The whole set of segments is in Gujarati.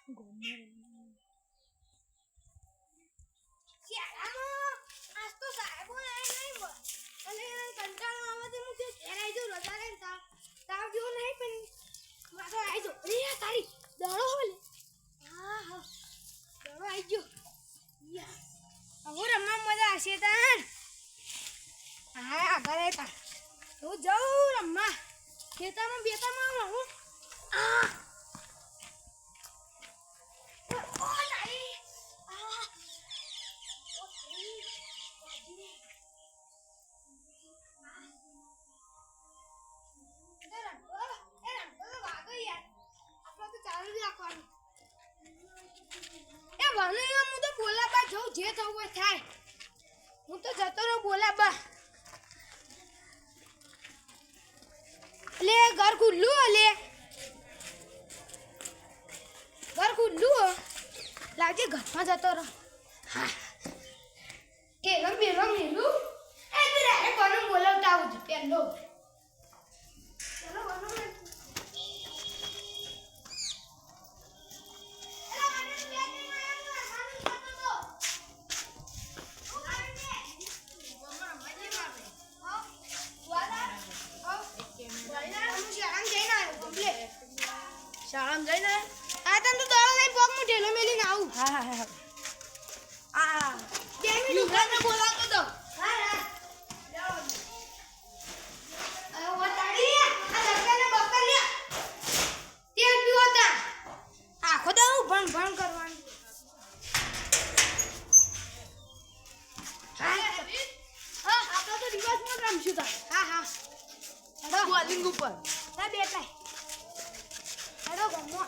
આજ તો સાહેબો નહીં અને કંટાળો આવે તો હું ઘેર આવી જાઉં રજા લઈને તાવ જેવો નહીં પણ માથો આવી જાઉં અરે તારી દડો હોલે હા હા દડો આવી ગયો હવે રમવા મજા આવશે તાર હા આગળ તા હું જાઉં રમવા ખેતરમાં બેતામાં હું આ જે થવું હોય થાય હું તો જતો રહું બોલાબા લે ઘર ખુલ્લું લે ઘર ખુલ્લું લાગે ઘરમાં જતો રહો હા ટેલમ બેલમ મેલું એ રે કોને બોલાવતા આવું છું પેલો ચલો બનો શાળામાં જઈને આ તને તો દડો લઈ પગ માં ઢેલો મેલીને આવું હા હા આ 2 મિનિટ ઘરને બોલાવતો તો હા હા જાઓ આ વટાડી આ લડકાને બકર લે તેલ પીવતા આખો દઉં ભણ કરવાનું હા હા આપણે તો દિવસમાં રમશું તા હા હા હેડો બોલિંગ ઉપર ના બેટાય હેડો ગમો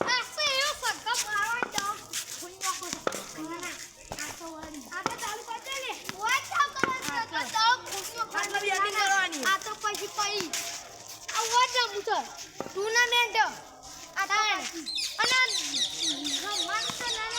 આ સે એવો સગા મારવા જાવ ફૂલ્યા કો ના આ તો વાળી આપણે ચાલુ કરી દે ને ઓય ચાલ કરો સગા જાવ ખુશીઓ ખાલી બેટિંગ કરવાની આ તો પછી પઈ આ વાજા મુતર ટુર્નામેન્ટ આ તાણ અને રમવાનું તો ના